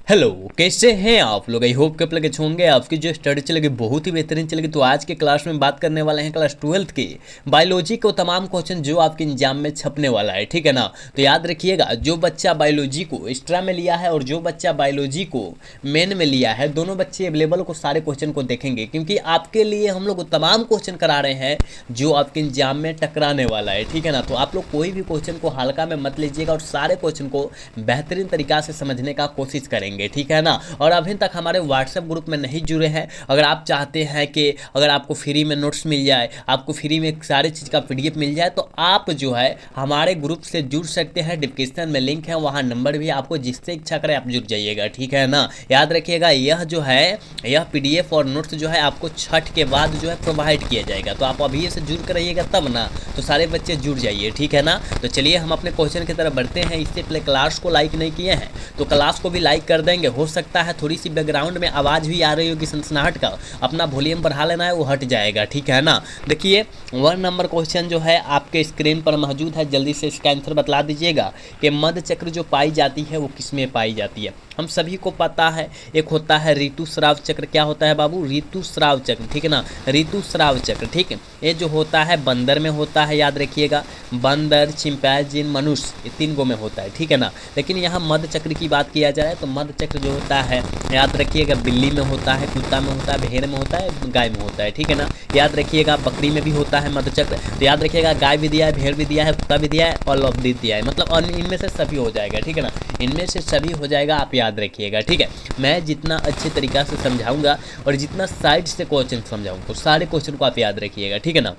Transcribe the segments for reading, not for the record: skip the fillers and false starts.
Hello, कैसे हैं आप लोग। आई होप कि आप लोग अच्छे होंगे। आपकी जो स्टडी चलेगी बहुत ही बेहतरीन चलेगी। तो आज के क्लास में बात करने वाले हैं क्लास 12th के बायोलॉजी को तमाम क्वेश्चन जो आपके एग्जाम में छपने वाला है, ठीक है ना। तो याद रखिएगा, जो बच्चा बायोलॉजी को एक्स्ट्रा में लिया है और जो बच्चा बायोलॉजी को मेन में लिया है, दोनों बच्चे अवेलेबल को सारे क्वेश्चन को देखेंगे, क्योंकि आपके लिए हम लोग तमाम क्वेश्चन करा रहे हैं जो आपके एग्जाम में टकराने वाला है, ठीक है ना। तो आप लोग कोई भी क्वेश्चन को हल्का में मत लीजिएगा और सारे क्वेश्चन को बेहतरीन तरीका से समझने का कोशिश करेंगे, ठीक है ना। और अभी तक हमारे व्हाट्सएप ग्रुप में नहीं जुड़े हैं, अगर आप चाहते हैं कि अगर आपको फ्री में नोट्स मिल जाए, आपको फ्री में सारी चीज़ का पीडीएफ मिल जाए, तो आप जो है हमारे ग्रुप से जुड़ सकते हैं। डिस्क्रिप्शन में लिंक है, वहाँ नंबर भी आपको जिससे इच्छा करे आप जुड़ जाइएगा, ठीक है ना। याद रखिएगा, यह जो है यह पीडीएफ और नोट्स जो है आपको छठ के बाद जो है प्रोवाइड किया जाएगा। तो आप अभी से जुड़ कर रहिएगा तब ना, तो सारे बच्चे जुड़ जाइए, ठीक है ना। तो चलिए हम अपने क्वेश्चन की तरफ बढ़ते हैं। इससे पहले क्लास को लाइक नहीं किए हैं तो क्लास को भी लाइक कर देंगे। हो सकता है थोड़ी सी बैकग्राउंड में आवाज़ भी आ रही होगी सनसनाहट का, अपना वॉल्यूम बढ़ा लेना है, वो हट जाएगा, ठीक है ना। देखिए 1 नंबर क्वेश्चन जो है आपके स्क्रीन पर मौजूद है, जल्दी से इसका आंसर बतला दीजिएगा कि मध्य चक्र जो पाई जाती है वो किसमें पाई जाती है। हम सभी को पता है एक होता है ऋतुस्राव चक्र। क्या होता है बाबू? ऋतुस्राव चक्र, ठीक है ना। ऋतुस्राव चक्र, ठीक है। ये जो होता है बंदर में होता है, याद रखिएगा, बंदर, चिंपैंजी, मनुष्य, ये 3 गो में होता है, ठीक है ना। लेकिन यहाँ मध्य चक्र की बात किया जाए तो मध्य चक्र जो होता है, याद रखिएगा, बिल्ली में होता है, कुत्ता में होता है, भेड़ में होता है, गाय में होता है, ठीक है ना। याद रखिएगा बकरी में भी होता है मध्य चक्र। तो याद रखिएगा गाय भी दिया है, भेड़ भी दिया है, कुत्ता भी दिया है, ऑल ऑफ दिस दिया है, मतलब इनमें से सभी हो जाएगा, ठीक है ना। इनमें से सभी हो जाएगा, आप याद रखिएगा, ठीक है। मैं जितना अच्छे तरीका से समझाऊंगा और जितना साइड से क्वेश्चन समझाऊंगा, सारे क्वेश्चन को आप याद रखिएगा, ठीक है ना।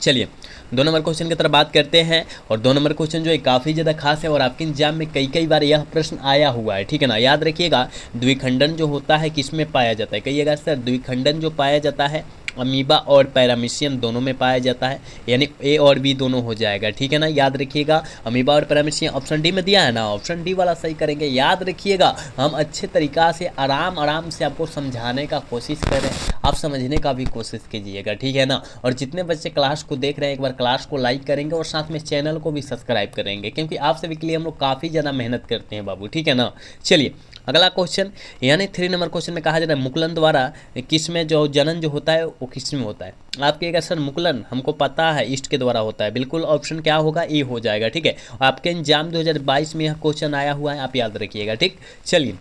चलिए 2 नंबर क्वेश्चन की तरफ बात करते हैं। और 2 नंबर क्वेश्चन जो है काफ़ी ज़्यादा खास है और आपके एग्जाम में कई बार यह प्रश्न आया हुआ है, ठीक है ना। याद रखिएगा, द्विखंडन जो होता है किस में पाया जाता है? कहिएगा सर, द्विखंडन जो पाया जाता है अमीबा और पैरामीशियम दोनों में पाया जाता है, यानी ए और बी दोनों हो जाएगा, ठीक है ना। याद रखिएगा अमीबा और पैरामीशियम ऑप्शन डी में दिया है ना, ऑप्शन डी वाला सही करेंगे। याद रखिएगा, हम अच्छे तरीका से आराम से आपको समझाने का कोशिश करें, आप समझने का भी कोशिश कीजिएगा, ठीक है ना। और जितने बच्चे क्लास को देख रहे हैं, एक बार क्लास को लाइक करेंगे और साथ में चैनल को भी सब्सक्राइब करेंगे, क्योंकि आप सभी के लिए हम लोग काफ़ी ज़्यादा मेहनत करते हैं बाबू, ठीक है ना। चलिए अगला क्वेश्चन, यानी 3 नंबर क्वेश्चन में कहा जा रहा है मुकुलन द्वारा किस में जो जनन जो होता है वो किस में होता है। आप कहिएगा सर मुकुलन हमको पता है ईस्ट के द्वारा होता है, बिल्कुल ऑप्शन क्या होगा? ए हो जाएगा, ठीक है। आपके एग्जाम 2022 में यह क्वेश्चन आया हुआ है, आप याद रखिएगा, ठीक। चलिए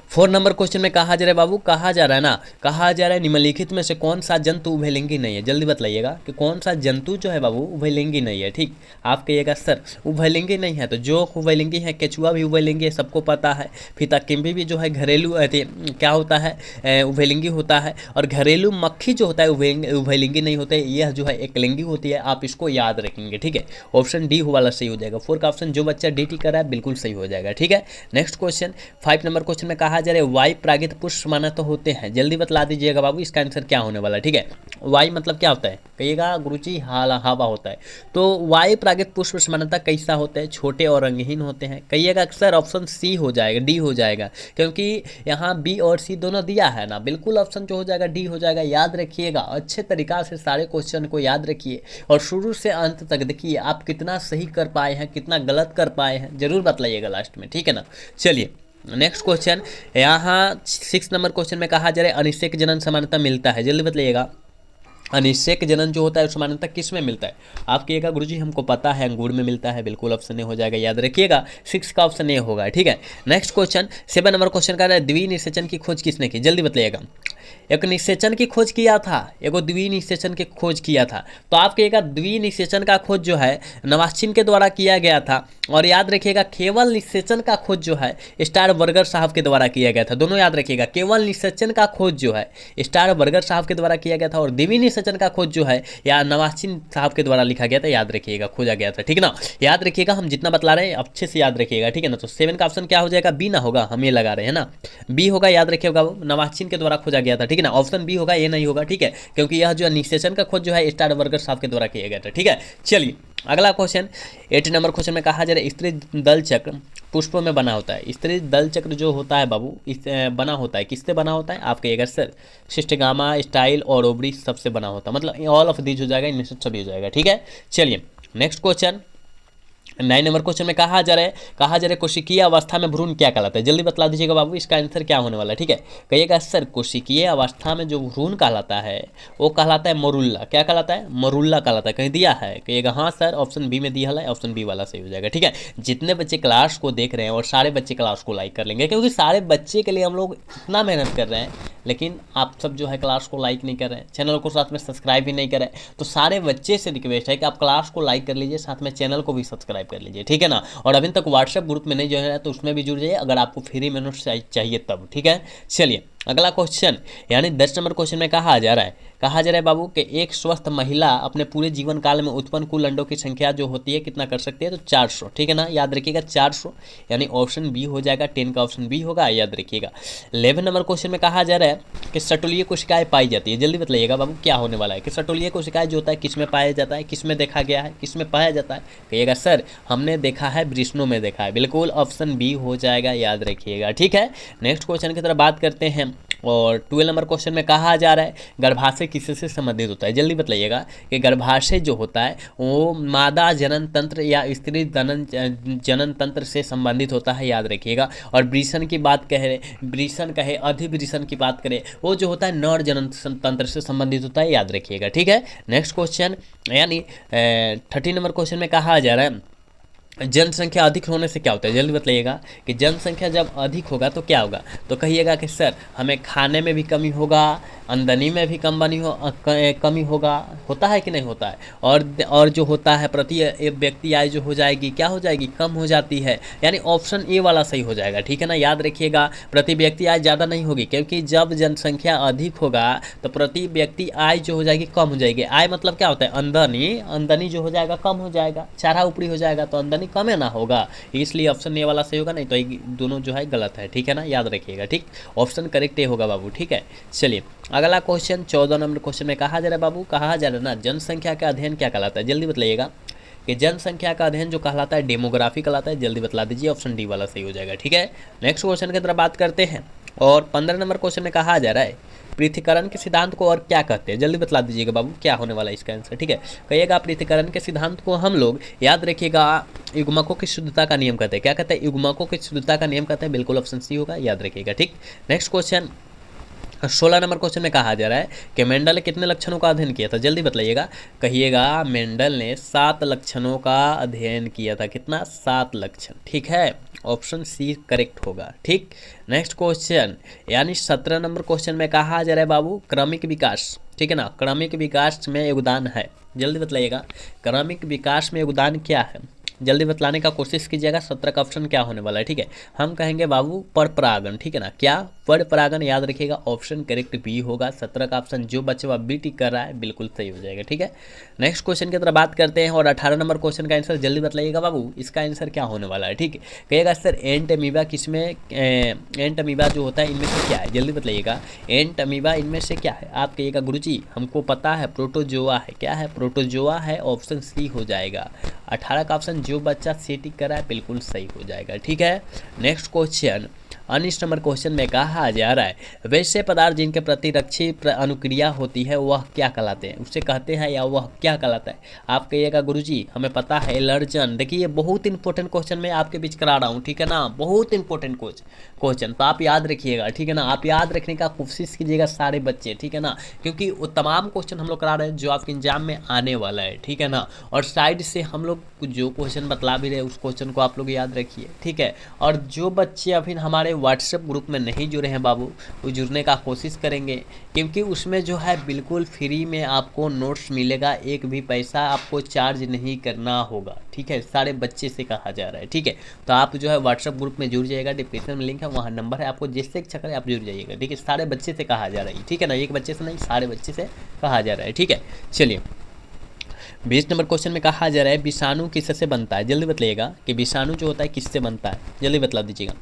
4 नंबर क्वेश्चन में कहा जा रहा है बाबू, कहा जा रहा है ना, कहा जा रहा है निम्नलिखित में से कौन सा जंतु उभयलिंगी नहीं है। जल्दी बतलाइएगा कि कौन सा जंतु जो है बाबू उभयलिंगी नहीं है, ठीक। आप कहिएगा सर उभयलिंगी नहीं है, तो जो उभयलिंगी है, केचुआ भी उभयलिंगी है, सबको पता है। फीताकिम्बी भी जो है घरेलू क्या होता है, उभयलिंगी होता है। और घरेलू मक्खी जो होता है उभयलिंगी नहीं होता है, यह जो है एकलिंगी होती है। आप इसको याद रखेंगे, ठीक है। ऑप्शन डी वाला सही हो जाएगा। 4 का ऑप्शन जो बच्चा डी टी कर रहा है बिल्कुल सही हो जाएगा, ठीक है। नेक्स्ट क्वेश्चन 5 नंबर क्वेश्चन में कहा जा रहा है वाई परागित पुष्प माना तो होते हैं। जल्दी बतला दीजिएगा बाबू इसका आंसर क्या होने वाला है, ठीक है। वाई मतलब क्या होता है? कहिएगा गुरुजी हवा होता है। तो वाई परागित पुष्प समानता कैसा होता है? छोटे और रंगहीन होते हैं। कहिएगा अक्सर ऑप्शन सी हो जाएगा, डी हो जाएगा, क्योंकि यहाँ बी और सी दोनों दिया है ना, बिल्कुल ऑप्शन जो हो जाएगा डी हो जाएगा। याद रखिएगा, अच्छे तरीका से सारे क्वेश्चन को याद रखिए और शुरू से अंत तक देखिए आप कितना सही कर पाए हैं, कितना गलत कर पाए हैं, जरूर बतलाइएगा लास्ट में, ठीक है ना। चलिए नेक्स्ट क्वेश्चन, यहाँ 6 नंबर क्वेश्चन में कहा जा रहा है अनिषेक जनन समानता मिलता है। जल्दी बतलाइएगा अनिषेक जनन जो होता है समानता किस में मिलता है? आप कहिएगा गुरुजी हमको पता है अंगूर में मिलता है, बिल्कुल ऑप्शन ए हो जाएगा। याद रखिएगा 6 का ऑप्शन ए होगा, ठीक है। नेक्स्ट क्वेश्चन 7 नंबर क्वेश्चन का द्विनिषेचन की खोज किसने की? जल्दी बतलाइएगा। एक निषेचन की खोज किया था, एगो द्विनिषेचन की खोज किया था। तो आप कहिएगा द्विनिषेचन का खोज जो है नवाश्चिन के द्वारा किया गया था। और याद रखिएगा केवल निषेचन का खोज जो है स्टार बर्गर साहब के द्वारा किया गया था। दोनों याद रखिएगा, केवल निषेचन का खोज जो है स्टार बर्गर साहब के द्वारा किया गया था और द्विनिषेचन का खोज जो है या नवाश्चिन साहब के द्वारा लिखा गया था, याद रखिएगा, खोजा गया था, ठीक ना। याद रखिएगा, हम जितना बतला रहे हैं अच्छे से याद रखिएगा, ठीक है ना। तो 7 का ऑप्शन क्या हो जाएगा? बी ना होगा, हम ये लगा रहे हैं ना, बी होगा। याद रखिएगा नवाश्चिन के द्वारा खोजा गया था, ठीक है ना। ऑप्शन बी होगा, ये नहीं होगा, ठीक है, क्योंकि यह जो निषेचन का खोज जो है स्टार बर्गर साहब के द्वारा किया गया था, ठीक है। चलिए अगला क्वेश्चन 8 नंबर क्वेश्चन में कहा जा रहा है स्त्री दल चक्र पुष्पों में बना होता है। स्त्री दल चक्र जो होता है बाबू बना होता है किससे बना होता है? आप कहिएगा सर सिस्टगामा, स्टाइल और ओवरी सबसे बना होता है, मतलब ऑल ऑफ दीज हो जाएगा, इनमें से सभी हो जाएगा, ठीक है। चलिए नेक्स्ट क्वेश्चन 9 नंबर क्वेश्चन में कहा जा रहा है कोशिकीय अवस्था में भ्रूण क्या कहलाता है, जल्दी बतला दीजिएगा बाबू, इसका आंसर क्या होने वाला है। ठीक है, कहिएगा सर कोशिकीय अवस्था में जो भ्रूण कहलाता है वो कहलाता है मरुल्ला। क्या कहलाता है? मरुल्ला कहलाता है। कहीं दिया है? कहिएगा हाँ सर, ऑप्शन बी में दिया है, ऑप्शन बी वाला सही हो जाएगा। ठीक है, जितने बच्चे क्लास को देख रहे हैं और सारे बच्चे क्लास को लाइक कर लेंगे, क्योंकि सारे बच्चे के लिए हम लोग इतना मेहनत कर रहे हैं, लेकिन आप सब जो है क्लास को लाइक नहीं कर रहे हैं, चैनल को साथ में सब्सक्राइब भी नहीं कर रहे हैं। तो सारे बच्चे से रिक्वेस्ट है कि आप क्लास को लाइक कर लीजिए, साथ में चैनल को भी सब्सक्राइब कर लीजिए। ठीक है ना, और अभी तक व्हाट्सएप ग्रुप में नहीं ज्वाइन है तो उसमें भी जुड़ जाइए, अगर आपको फ्री में नोट्स चाहिए तब। ठीक है, चलिए अगला क्वेश्चन, यानी 10 नंबर क्वेश्चन में कहा जा रहा है बाबू कि एक स्वस्थ महिला अपने पूरे जीवन काल में उत्पन्न कुल अंडों की संख्या जो होती है कितना कर सकती है, तो 400। ठीक है ना, याद रखिएगा 400, यानी ऑप्शन बी हो जाएगा, 10 का ऑप्शन बी होगा, याद रखिएगा। 11 नंबर क्वेश्चन में कहा जा रहा है कि सटोलीय कोशिकाएं पाई जाती है, जल्दी बताइएगा बाबू क्या होने वाला है, कि सटोलीय कोशिकाएं जो होता है किस में पाया जाता है, किस में देखा गया है, किस में पाया जाता है। कहिएगा सर हमने देखा है वृषणों में देखा है, बिल्कुल ऑप्शन बी हो जाएगा, याद रखिएगा। ठीक है, नेक्स्ट क्वेश्चन की तरफ बात करते हैं, और 12 नंबर क्वेश्चन में कहा जा रहा है गर्भाशय किससे संबंधित होता है, जल्दी बताइएगा कि गर्भाशय जो होता है वो मादा जनन तंत्र या स्त्री जनन तंत्र से संबंधित होता है, याद रखिएगा। और वृषण की बात कहे अधिवृषण की बात करें, वो जो होता है नर जनन तंत्र से संबंधित होता है, याद रखिएगा। ठीक है, नेक्स्ट क्वेश्चन, यानी 13 नंबर क्वेश्चन में कहा जा रहा है जनसंख्या अधिक होने से क्या होता है, जल्दी बताइएगा कि जनसंख्या जब अधिक होगा तो क्या होगा। तो कहिएगा कि सर हमें खाने में भी कमी होगा, आमदनी में भी कमी होगा, होता है कि नहीं होता है, और जो होता है प्रति एक व्यक्ति आय जो हो जाएगी, क्या हो जाएगी, कम हो जाती है, यानी ऑप्शन ए वाला सही हो जाएगा। ठीक है ना, याद रखिएगा प्रति व्यक्ति आय ज़्यादा नहीं होगी, क्योंकि जब जनसंख्या अधिक होगा तो प्रति व्यक्ति आय जो हो जाएगी कम हो जाएगी। आय मतलब क्या होता है, आमदनी जो हो जाएगा कम हो जाएगा, चारा ऊपरी हो जाएगा तो आमदनी कम है ना होगा, इसलिए ऑप्शन ए वाला सही होगा, नहीं तो दोनों जो है गलत है। ठीक है ना, याद रखिएगा। ठीक, ऑप्शन करेक्ट ए होगा बाबू। ठीक है, चलिए अगला क्वेश्चन 14 नंबर क्वेश्चन में कहा जा रहा है बाबू, कहा जा रहा है ना जनसंख्या का अध्ययन क्या कहलाता है, जल्दी बताइएगा कि जनसंख्या का अध्ययन जो कहलाता है डेमोग्राफी कहलाता है, जल्दी बतला दीजिए, ऑप्शन डी वाला सही हो जाएगा। ठीक है, नेक्स्ट क्वेश्चन की तरफ बात करते हैं, और 15 नंबर क्वेश्चन में कहा जा रहा है पृथक्करण के सिद्धांत को और क्या कहते हैं, जल्दी बतला दीजिएगा बाबू क्या होने वाला है इसका आंसर। ठीक है, कहिएगा पृथक्करण के सिद्धांत को हम लोग याद रखिएगा युग्मकों की शुद्धता का नियम कहते हैं। क्या कहते हैं, युग्मकों की शुद्धता का नियम कहते हैं, बिल्कुल ऑप्शन सी होगा, याद रखिएगा। ठीक, नेक्स्ट क्वेश्चन 16 नंबर क्वेश्चन में कहा जा रहा है कि मेंडल ने कितने लक्षणों का अध्ययन किया था, जल्दी बताइएगा। कहिएगा मेंडल ने 7 लक्षणों का अध्ययन किया था, कितना, 7 लक्षण। ठीक है, ऑप्शन सी करेक्ट होगा। ठीक, नेक्स्ट क्वेश्चन, यानी 17 नंबर क्वेश्चन में कहा जा रहा है बाबू क्रमिक विकास, ठीक है ना, क्रमिक विकास में योगदान है, जल्दी बताइएगा क्रमिक विकास में योगदान क्या है, जल्दी बतलाने का कोशिश कीजिएगा। 17 का ऑप्शन क्या होने वाला है। ठीक है, हम कहेंगे बाबू पर परागण, ठीक है ना, क्या, पर परागण, याद रखिएगा ऑप्शन करेक्ट बी होगा। 17 का ऑप्शन जो बच्चा बी टिक कर रहा है बिल्कुल सही हो जाएगा। ठीक है, नेक्स्ट क्वेश्चन की तरफ बात करते हैं, और 18 नंबर क्वेश्चन का आंसर जल्दी बतलाइएगा बाबू, इसका आंसर क्या होने वाला है। ठीक है, कहिएगा सर एंट अमीबा किसमें, एंट अमीबा जो होता है इनमें से क्या है, जल्दी बताइएगा एंट अमीबा इनमें से क्या है। आप कहिएगा गुरुजी हमको पता है प्रोटोजोआ है, क्या है, प्रोटोजोआ है, ऑप्शन सी हो जाएगा। 18 का ऑप्शन जो बच्चा सी टिक कर रहा है बिल्कुल सही हो जाएगा। ठीक है, नेक्स्ट क्वेश्चन 19 नंबर क्वेश्चन में कहा जा रहा है वैसे पदार्थ जिनके प्रतिरक्षी अनुक्रिया होती है वह क्या कहलाते हैं, उसे कहते हैं या वह क्या कहलाता है। आप कहिएगा गुरुजी हमें पता है एलर्जन। देखिए ये बहुत इंपॉर्टेंट क्वेश्चन मैं आपके बीच करा रहा हूँ, ठीक है ना, बहुत इंपॉर्टेंट क्वेश्चन, तो आप याद रखिएगा, ठीक है ना, आप याद रखने का कोशिश कीजिएगा सारे बच्चे, ठीक है ना, क्योंकि वो तमाम क्वेश्चन हम लोग करा रहे हैं जो आपके एग्जाम में आने वाला है, ठीक है ना, और साइड से हम लोग जो क्वेश्चन बतला भी रहे उस क्वेश्चन को आप लोग याद रखिए, ठीक है। और जो बच्चे अभी हमारे व्हाट्सएप ग्रुप में नहीं जुड़े हैं बाबू, वो जुड़ने का कोशिश करेंगे, क्योंकि उसमें जो है बिल्कुल फ्री में आपको नोट्स मिलेगा, एक भी पैसा आपको चार्ज नहीं करना होगा, ठीक है, सारे बच्चे से कहा जा रहा है, ठीक है। तो आप जो है व्हाट्सएप ग्रुप में जुड़ जाइएगा, डिस्क्रिप्शन में लिंक है, वहाँ नंबर है, आपको जिससे इच्छा करे आप जुड़ जाइएगा, ठीक है, सारे बच्चे से कहा जा रहा है, ठीक है ना, एक बच्चे से नहीं सारे बच्चे से कहा जा रहा है, ठीक है। चलिए 20 नंबर क्वेश्चन में कहा जा रहा है विषाणु किससे बनता है, जल्दी बताइएगा कि विषाणु जो होता है किससे बनता है, जल्दी बतला दीजिएगा।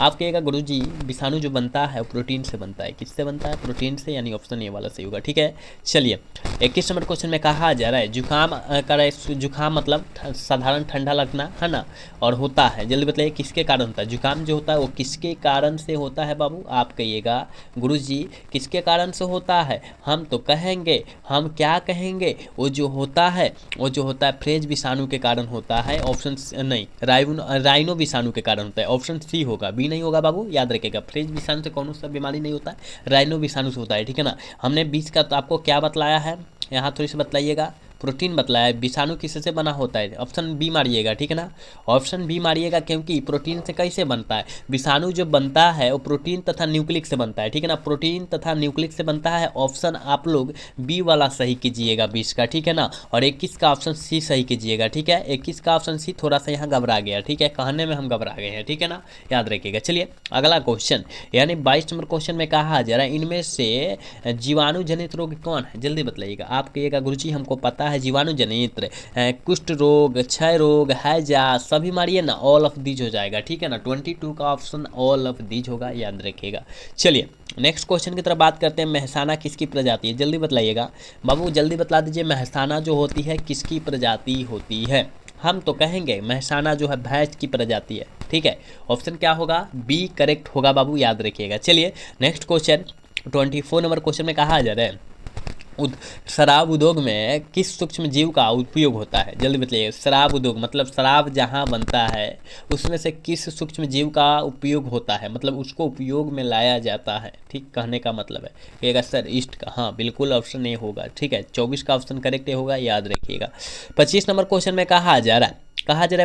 आप कहिएगा गुरुजी विषाणु जो बनता है प्रोटीन से बनता है, किससे बनता है, प्रोटीन से, यानी ऑप्शन ए वाला सही होगा, ठीक है। चलिए 21 नंबर क्वेश्चन में कहा जा रहा है जुकाम मतलब साधारण ठंडा लगना है ना, और होता है, जल्दी बताइए किसके कारण होता है, जुकाम जो होता है वो किसके कारण से होता है बाबू। आप कहिएगा गुरुजी किसके कारण से होता है, हम तो कहेंगे, हम क्या कहेंगे, वो जो होता है है वो जो होता है फ्रेज विषाणु के कारण होता है, ऑप्शन नहीं राइनो विषाणु के कारण होता है, ऑप्शन सी होगा, बी नहीं होगा बाबू, याद रखिएगा। फ्रेज विषाणु से कौन सा बीमारी नहीं होता है, राइनो विषाणु से होता है, ठीक है ना। हमने बीच का तो आपको क्या बतलाया है, यहाँ थोड़ी सी बतलाइएगा, प्रोटीन बतलाया है। विषाणु किससे बना होता है, ऑप्शन बी मारिएगा, ठीक है ना, ऑप्शन बी मारिएगा, क्योंकि प्रोटीन से कैसे बनता है, विषाणु जो बनता है वो प्रोटीन तथा न्यूक्लिक से बनता है, ठीक है ना, प्रोटीन तथा न्यूक्लिक से बनता है। ऑप्शन आप लोग बी वाला सही कीजिएगा 20 का, ठीक है ना, और 21 का ऑप्शन सी सही कीजिएगा, ठीक है। 21 का ऑप्शन सी थोड़ा सा यहाँ घबरा गया, ठीक है, कहने में हम घबरा गए हैं, ठीक है ना, याद रखिएगा। चलिए अगला क्वेश्चन, यानी 22 नंबर क्वेश्चन में कहा जा रहा है इनमें से जीवाणु जनित रोग कौन है, जल्दी बतलाइएगा। आप कहिएगा गुरुजी हमको पता है जीवाणु जनित, कुष्ठ रोग, क्षय रोग, हैजा, सभी मारिए ना, ऑल ऑफ दीज हो जाएगा, ठीक है ना। 22 का ऑप्शन ऑल ऑफ दीज होगा, याद रखिएगा। चलिए नेक्स्ट क्वेश्चन की तरफ बात करते हैं, मेहसाना किसकी प्रजाति है, जल्दी बतलाइएगा बाबू, जल्दी बतला दीजिए, मेहसाना जो होती है किसकी प्रजाति होती है। हम तो कहेंगे मेहसाना जो है भैंस की प्रजाति है, ठीक है, ऑप्शन क्या होगा, बी करेक्ट होगा बाबू, याद रखिएगा। चलिए नेक्स्ट क्वेश्चन 24 नंबर क्वेश्चन में कहा जा रहा है शराब उद्योग में किस सूक्ष्म जीव का उपयोग होता है, जल्दी बताइए। शराब उद्योग मतलब शराब जहाँ बनता है उसमें से किस सूक्ष्म जीव का उपयोग होता है, मतलब उसको उपयोग में लाया जाता है, ठीक, कहने का मतलब है। कहिएगा सर ईस्ट का, हाँ बिल्कुल ऑप्शन ए होगा, ठीक है, 24 का ऑप्शन करेक्ट होगा, याद रखिएगा। 25 नंबर क्वेश्चन में कहा जा रहा है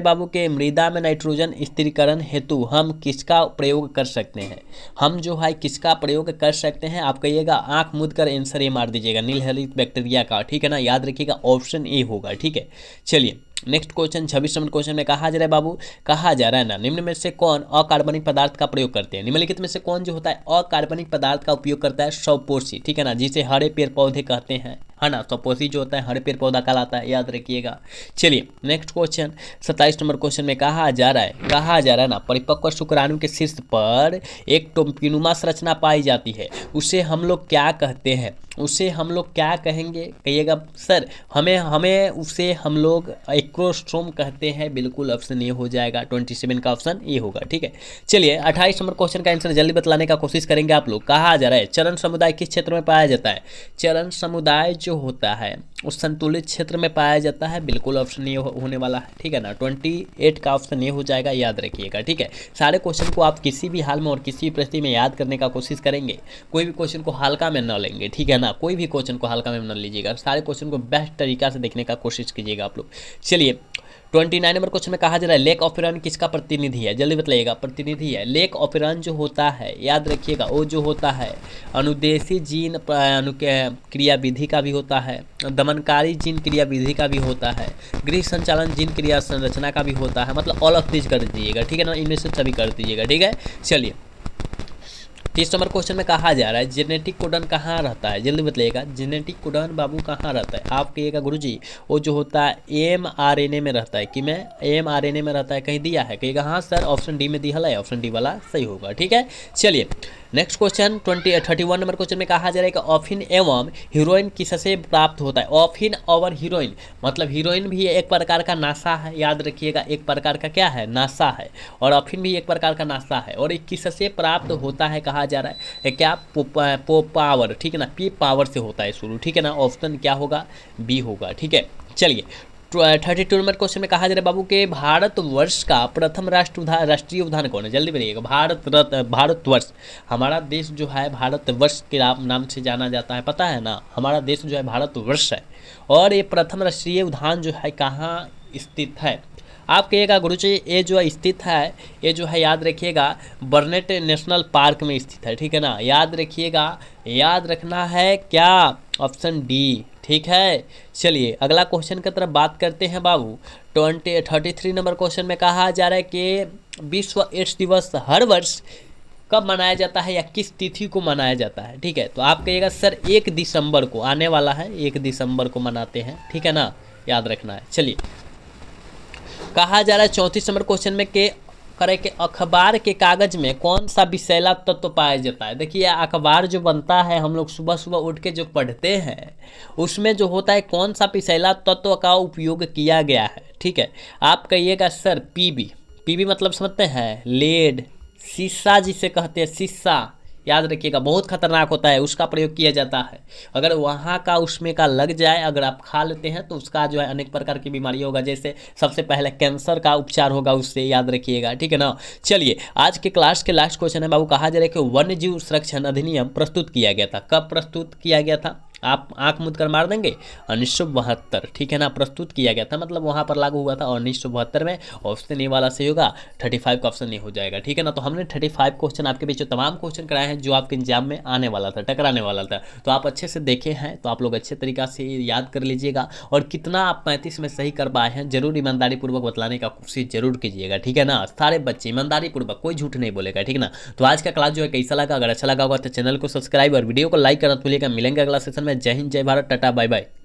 बाबू के मृदा में नाइट्रोजन स्थिरीकरण हेतु हम किसका प्रयोग कर सकते हैं, हम जो है किसका प्रयोग कर सकते हैं, आप कहिएगा आंख मूंद कर आंसर ये मार दीजिएगा, नीलहरित बैक्टीरिया का, ठीक है ना, याद रखिएगा, ऑप्शन ए होगा, ठीक है। चलिए नेक्स्ट क्वेश्चन 26 नंबर क्वेश्चन में कहा जा रहा है बाबू, कहा जा रहा है ना निम्न में से कौन अकार्बनिक पदार्थ का प्रयोग करते हैं, निम्नलिखित में से कौन जो होता है अकार्बनिक पदार्थ का उपयोग करता है, स्वपोषी, ठीक है ना, जिसे हरे पेड़ पौधे कहते हैं, है ना, स्वपोषी जो होता है हरे पेड़ पौधा कहलाता है, याद रखिएगा। चलिए नेक्स्ट क्वेश्चन 27 नंबर क्वेश्चन में कहा जा रहा है ना परिपक्व शुक्राणु के शीर्ष पर एक टोपिनुमा संरचना पाई जाती है, उसे हम लोग क्या कहते हैं, उसे हम लोग क्या कहेंगे, कहिएगा सर हमें उसे हम लोग एक्रोस्ट्रोम कहते हैं, बिल्कुल ऑप्शन ए हो जाएगा, 27 का ऑप्शन ए होगा, ठीक है। चलिए 28 नंबर क्वेश्चन का आंसर जल्दी बतलाने का कोशिश करेंगे आप लोग। कहा जा रहा है चरण समुदाय किस क्षेत्र में पाया जाता है, चरण समुदाय जो होता है उस संतुलित क्षेत्र में पाया जाता है, बिल्कुल ऑप्शन ए होने वाला है, ठीक है ना, 28 का ऑप्शन ए हो जाएगा, याद रखिएगा, ठीक है। सारे क्वेश्चन को आप किसी भी हाल में और किसी भी परिस्थिति में याद करने का कोशिश करेंगे, कोई भी क्वेश्चन को हल्का में न लेंगे, ठीक है ना, कोई भी क्वेश्चन को हल्का में न लीजिएगा, सारे क्वेश्चन को बेस्ट तरीका से देखने का कोशिश कीजिएगा आप लोग। चलिए 29 नंबर क्वेश्चन में कहा जा रहा है लेक ऑपेरन किसका प्रतिनिधि है, जल्दी बताइएगा, प्रतिनिधि है। लेक ऑपेरन जो होता है याद रखिएगा वो जो होता है अनुदेशी जीन क्रियाविधि का भी होता है, दमनकारी जीन क्रियाविधि का भी होता है, गृह संचालन जीन क्रिया संरचना का भी होता है, मतलब ऑल ऑफ दिस कर दीजिएगा, ठीक है ना, इनमें से सभी कर दीजिएगा, ठीक है। चलिए 30 नंबर क्वेश्चन में कहा जा रहा है जेनेटिक कोडन कहाँ रहता है, जल्दी बताइएगा, जेनेटिक कोडन बाबू कहाँ रहता है, आप कहिएगा गुरुजी वो जो होता है mRNA में रहता है, कि मैं mRNA में रहता है, कहीं दिया है, कहिएगा हाँ सर ऑप्शन डी में दिया है, ऑप्शन डी वाला सही होगा, ठीक है। चलिए नेक्स्ट क्वेश्चन 31 नंबर क्वेश्चन में कहा जा रहा है कि ऑफिन एवं हीरोइन किससे प्राप्त होता है, ऑफिन और हीरोइन मतलब हीरोइन भी एक प्रकार का नशा है, याद रखिएगा, एक प्रकार का क्या है, नशा है, और ऑफिन भी एक प्रकार का नशा है, और एक किससे प्राप्त होता है, कहा जा रहा है क्या पावर, ठीक है ना, पी पावर से होता है शुरू, ठीक है ना, ऑप्शन क्या होगा, बी होगा, ठीक है। चलिए 32 नंबर क्वेश्चन में कहा जा रहा है बाबू के भारतवर्ष का प्रथम राष्ट्रीय उद्यान कौन है, जल्दी बताइएगा। भारतवर्ष हमारा देश जो है भारतवर्ष के नाम से जाना जाता है, पता है ना, हमारा देश जो है भारतवर्ष है, और ये प्रथम राष्ट्रीय उद्यान जो है कहाँ स्थित है, आप कहिएगा गुरुजी ये जो स्थित है ये जो है याद रखिएगा बर्नेट नेशनल पार्क में स्थित है, ठीक है ना, याद रखिएगा, याद रखना है क्या, ऑप्शन डी, ठीक है। चलिए अगला क्वेश्चन की तरफ बात करते हैं बाबू। 33 नंबर क्वेश्चन में कहा जा रहा है कि विश्व एड्स दिवस हर वर्ष कब मनाया जाता है या किस तिथि को मनाया जाता है, ठीक है, तो आप कहिएगा सर 1 दिसंबर को, आने वाला है 1 दिसंबर को मनाते हैं, ठीक है ना, याद रखना है। चलिए कहा जा रहा है 34 नंबर क्वेश्चन में के अखबार के कागज में कौन सा विषैला तत्व पाया जाता है, देखिए अखबार जो बनता है हम लोग सुबह सुबह उठ के जो पढ़ते हैं उसमें जो होता है कौन सा विषैला तत्व का उपयोग किया गया है, ठीक है, आप कहिएगा सर पीबी मतलब समझते हैं लेड, शीशा जिसे कहते हैं शीशा, याद रखिएगा, बहुत खतरनाक होता है, उसका प्रयोग किया जाता है। अगर वहाँ का उसमें का लग जाए, अगर आप खा लेते हैं तो उसका जो है अनेक प्रकार की बीमारी होगा, जैसे सबसे पहले कैंसर का उपचार होगा उससे, याद रखिएगा, ठीक है ना। चलिए आज के क्लास के लास्ट क्वेश्चन है बाबू, कहा जा रहा है कि वन्य जीव संरक्षण अधिनियम प्रस्तुत किया गया था, कब प्रस्तुत किया गया था? आप आंख मूंद कर मार देंगे, 1972, ठीक है ना, प्रस्तुत किया गया था, मतलब वहां पर लागू हुआ था 1972 में। ऑप्शन ए वाला सही होगा, 35 का ऑप्शन नहीं हो जाएगा, ठीक है ना। तो हमने 35 क्वेश्चन आपके बीच तमाम क्वेश्चन कराए हैं जो आपके एग्जाम में आने वाला था, टकराने वाला था, तो आप अच्छे से देखे हैं, तो आप लोग अच्छे तरीका से याद कर लीजिएगा। और कितना आप 35 में सही कर पाए हैं जरूर ईमानदारी पूर्वक बतलाने का कोशिश जरूर कीजिएगा, ठीक है ना। सारे बच्चे ईमानदारी पूर्वक, कोई झूठ नहीं बोलेगा, ठीक है ना। तो आज का क्लास जो है कैसा लगा, अगर अच्छा लगा होगा तो चैनल को सब्सक्राइब और वीडियो को लाइक करना भूलिएगा। मिलेंगे अगला सेशन में। जय हिंद, जय भारत, टाटा, बाय बाय।